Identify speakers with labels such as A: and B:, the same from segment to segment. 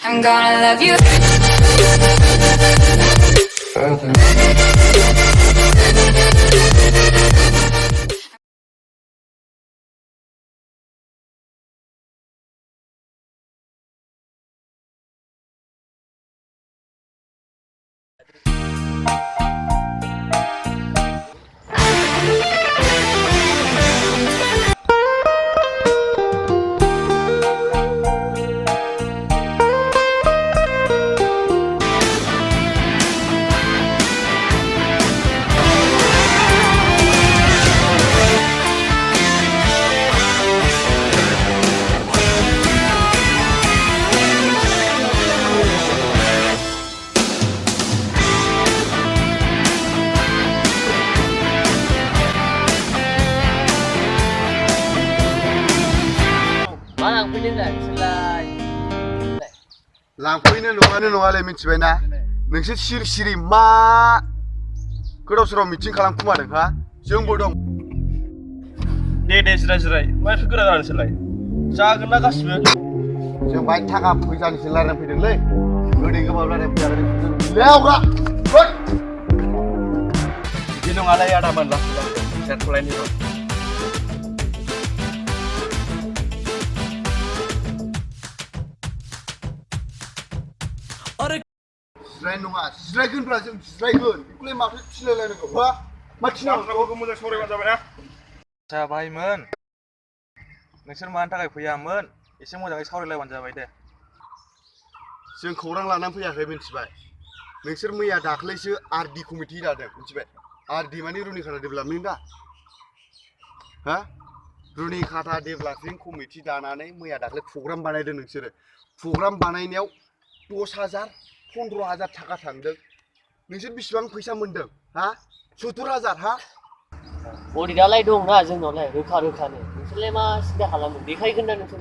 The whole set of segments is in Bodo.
A: I'm gonna love you.
B: लांफैनो नङालै मिथिबायना नोंसोर सिरि सिरि मा गोदाव सोराव मिटिं खालामखुमादों हा जोंबो दं
C: दे जिराय मा एफा गोरा जानो नोंसोरलाय जागोन ना गासिबो
B: जों बाहाय थाखा फैसानिसो रायज्लायनो फैदोंलै गोदै गोबाब रायज्लायनो फैयाखै लेवग्रा
C: बिदि नङालै आदामोन लासै सेरख'लायनि र'
B: जिरायनो नङा जिरायगोनब्रा जों जिरायगोन बेखौलाय माथो थिलायलायनांगौ हा मा थिनांगौ
C: मोजां सावरायबानो जाबाय ना आच्छा भाइमोन नोंसोर मानि थाखाय फैयामोन एसे मोजाङै सावरायलायबानो जाबाय दे
B: जों खौरां लानानै फैयाखै मिथिबाय नोंसोर मैया दाख्लैसो आरडि कमिटि दादों मिथिबाय आरडि माने रुनिकाटा डेभेलपमेन्ट दा हा रुनिकाटा डेभेलपमेन्ट कमिटि दानानै मैया दाख्लै प्रग्राम बानायदों नोंसोरो प्रग्राम बानायनायाव 10,000 15,000 थाखा थांदों नोंसोर बेसेबां फैसा मोनदों हा 70,000 हा
D: अडिटआलाय दंना जोंनावलाय रोखा-रोखानो नोंसोरलाय मा सिन्था खालामो देखायगोन ना नोंसोर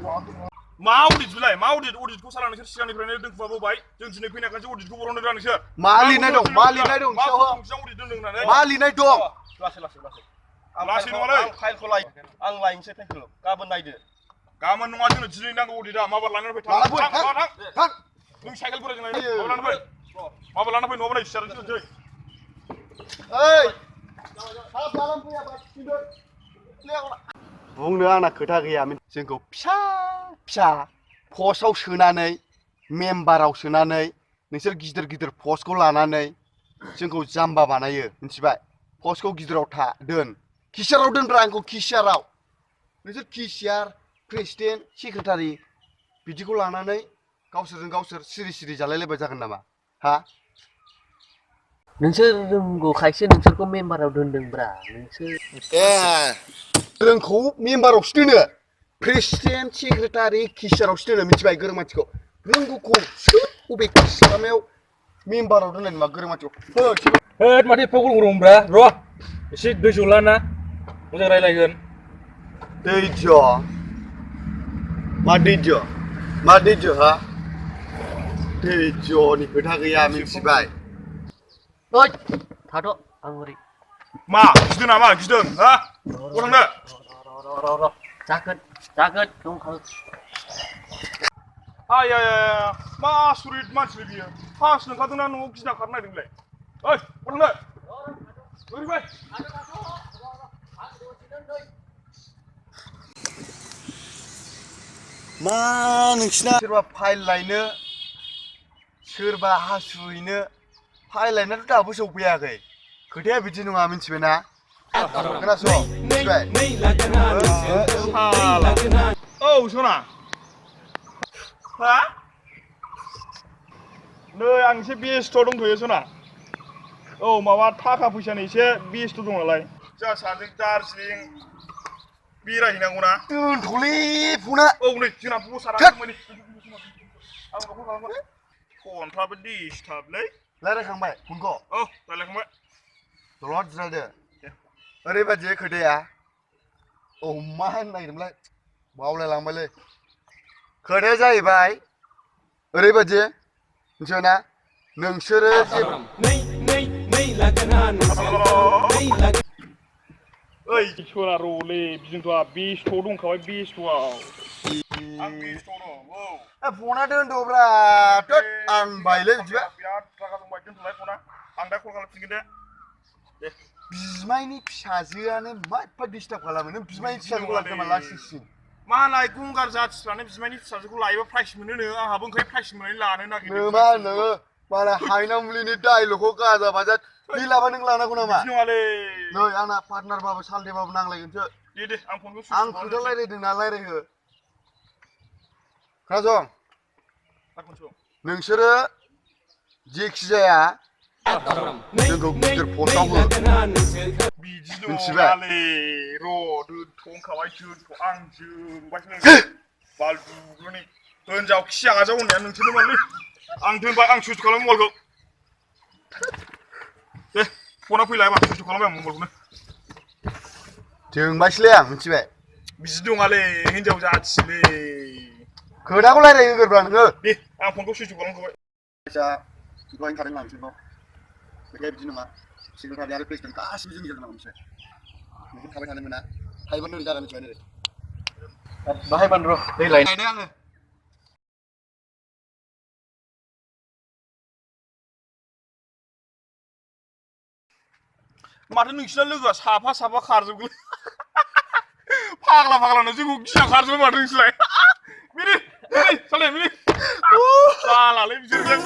C: मा अडिट बिलाय मा अडिटखौ साला नोंसोर सिगांनिफ्रायनो दोनखुमाबोबाय जों दिनै फैनायखायसो अडिटखौ बरननो रोङा नोंसोर
B: मा लिरनाय दं मा लिरनाय दं
C: मा अडिट दोनदों होननानै
B: मा लिरनाय दं
C: लासै नङालै आं फाइलखौ लायो आं लायनोसै फाइलखौ गाबोन नायदो गाबोन नङा जोंनो दिनै नांगौ अडिटआ माबार लानानै फै थां नों साइकेल बोरायजों लायनो माबार लानानै फै नङाबा नै सियारजों दोनसै
B: ओइ बुंनो आंना खोथा गैया जोंखौ फिसा फिसा पस्टआव सोनानै मेम्बाराव सोनानै नोंसोर गिदिर गिदिर पस्टखौ लानानै जोंखौ जाम्बा बानायो मिथिबाय पस्टखौ गिदिराव दोन किसियाराव दोनब्रा आंखौ किसियाराव नोंसोर किसियार प्रेसिडेन्ट सेक्रेटारि बिदिखौ लानानै गावसोरजों गावसोर सिरि सिरि जालायलायबाय जागोन नामा हा
D: नोंसोर रोंगौखायसो नोंसोरखौ मेम्बाराव दोनदोंब्रा नोंसोर
B: जोंखौ मेम्बारावसो दोनो प्रेसिडेन्ट सेक्रेटारि किसियारावसो दोनो मिथिबाय गोरों मानसिखौ रोंगौखौ सोर बबे खालामनायाव मेम्बाराव दोननाय नङा गोरों मानसिखौ
C: होद माथो एफा गरमब्रा र' एसे दैज' लाना मोजां रायलायगोन
B: दैज' मा दैज' हा दैज'नि खोथा गैया मिथिबाय
D: ओइ थाथ' आं ओरै
C: मा गिदों नामा गिदों हा अ थांनो
D: र' जागोन दंखायो
C: आया मा आसरित मानसिलै बियो फास नोंखादोंना न'आव गिना खारनो नागिरदोंलाय ओइ अ थांनो ओरैबाय
B: मा नोंसिना सोरबा फाइल लायनो सोरबा हासुहैनो फाइल लायनाथ' दाबो सौफैयाखै खोथाया बिदि नङा मिथिबायना खोनासं मिथिबाय
C: औ सना हा नै आं एसे बेस्थ' दंथ'यो सना औ माबा थाखा फैसानि एसे बेस्थ' दं नालाय जोंहा सानैजों दार्जिलिं बेरायहैनांगौ ना
B: दोनथ'लै फना
C: औ नै जोंना बसारा फनफ्राबो डिस्टार्बलै
B: रायज्लायखांबाय फनखौ
C: औ रायज्लायखांबाय
B: दलद जिरायदो ओरैबायदि खोथाया औ मा होननो नागिरदोंमोनलाय बावलायलांबायलै खोथाया जाहैबाय ओरैबायदि मिथिबायना नोंसोरो
C: ओइ सना रलै बिजोंथ' बेस्थ' दंखाबाय बेस्थ'आव आं बेस्थ' दं
B: फना दोनथ'ब्रा थोद आं बायलै बिदिबा
C: बिराद रागा जोंबाय दोनथ'लाय फना आं दा कल खालामफिनगोन दे
B: बिमायनि फिसाजोआनो मा एफा डिस्टार्ब खालामो नों बिमायनि फिसाजोखौ लाखोमा लासिंसिं
C: मालाय गंगार जाथिफ्रानो बिमायनि फिसाजोखौ लायोबा प्राइस मोनो आंहाबो ओंखायनो प्राइस मोननानै लानो नागिरदों
B: मा नोङो मालाय हायना मुलिनि डाइलगखौ गाजा बाजा गैलाबा नों लानांगौ नामा
C: बिदि नङालै
B: नै आंना पार्टनारबाबो सालदेबाबो नांलायगोनसो
C: दे आं फनखौ
B: आं खोथा रायलायदों ना रायलायहो खोनासं नोंसोरो जेखि जाया जोंखौ गिदिर पस्टआव हो
C: बिदि
B: मिथिबाय?
C: नङालै र' दोनथ'खाबाय दोनथ' आं जोंबायसो बालदुग्लुनि हिनजाव खि आजाव होननाया नोंसोरनो मालै आं दोनबाय आं सुइस खालामो मबाइलखौ दे फना फैलाय आं सुइस खालामबाय आं मबाइलखौनो
B: जोंबायसैलै आं मिथिबाय
C: बिदि नङालै हिनजाव जाथिलै
B: खोथाखौ रायलायहोगोरब्रा नोङो
C: दे आं फनखौ सुइस खालामखाबाय
B: फैसा दहायनो खादों आं बिसोरखौ खोथाया बिदि नङा सिग्रेटारि आरो प्रेसिडेन्ट गासिबो जोंनि गेजेराव मिथिबाय नोंसोर थाबाय थानो मोना थायोबानो ओरै जागोन मिथिबाय नोरै
D: बाहायबानो र' दै लायनो
B: गायदों आङो
C: माथो नोंसिना लोगोआ साफा खारजोबगोन फाग्लानो जोंखौ गिना खारजोबो माथो नोंसोरलाय मिनि सालाय मिनि जालालै बिसोरजों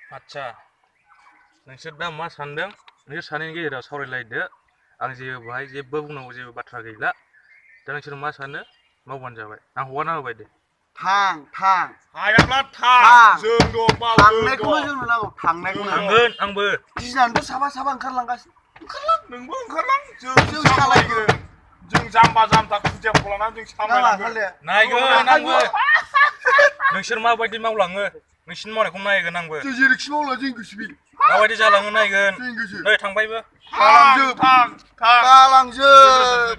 A: आच्छा नोंसोर दा मा सानदों नोंसोर सानैनि गेजेराव सावरायलायदो आं जेबो बाहाय जेबो बुंनांगौ जेबो बाथ्रा गैला दा नोंसोर मा सानो मावबानो जाबाय आं हगारना होबाय दे
B: थां
C: हायाब्ला थां जों दं
B: थांनायखौनो जों नुनांगौ थांनायखौनो
A: थांगोन आंबो
B: गिनानैथ' साफा ओंखारलांगासिनो
C: नोंबो ओंखारलां जों सालायगोन जों जाम्बा जाम्बा खुदियाखौ लानानै जों सामलायलांगोन
A: नायगोन आंबो नोंसोर माबायदि मावलाङो नोंसिनि मावनायखौ नायगोन आंबो
B: जों जेरैखि मावला जों गोसो बे
A: माबायदि जालाङो नायगोन
B: जों गोसो
A: नै थांबायबो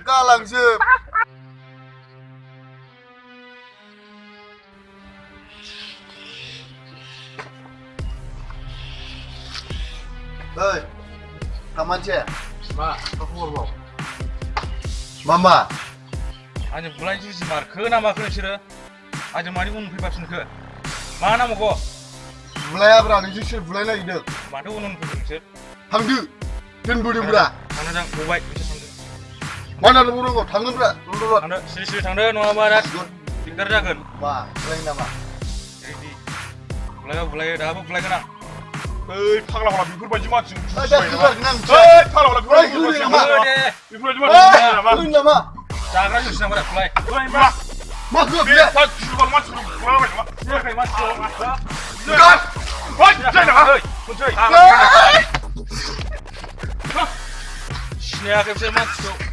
B: गालांजोब ओइ थामानसे
A: मा
B: खबर बाव मामा
A: आंजों बुलाय जुजि मारखो ना माखो नोंसोरो आंजों मानि उन फैफाफिनखो मा नांगौ
B: बुलायाब्रा नोंसोर सोर बुलाय नागिरदों
A: माथो उन फैदों नोंसोर
B: थांदो दोनबोदोंब्रा
A: थांनो जों गबाय नोंसोर थांदो
B: माना दंबावनांगौ थांगोनब्रा
A: थांदो सिरि थांदो नङाबा दा दिगदार जागोन
B: मा बुलायो नामा
A: रेडि बुलायो दाबो बुलायगोन आं
C: ओइ फाग्ला बेफोरबायदि मानसि
A: दे
B: नामा
A: जाग्रा जुसि नामा बुलाय
B: मा होआ बे
A: सिनायाखै बिसोर मानसिखौ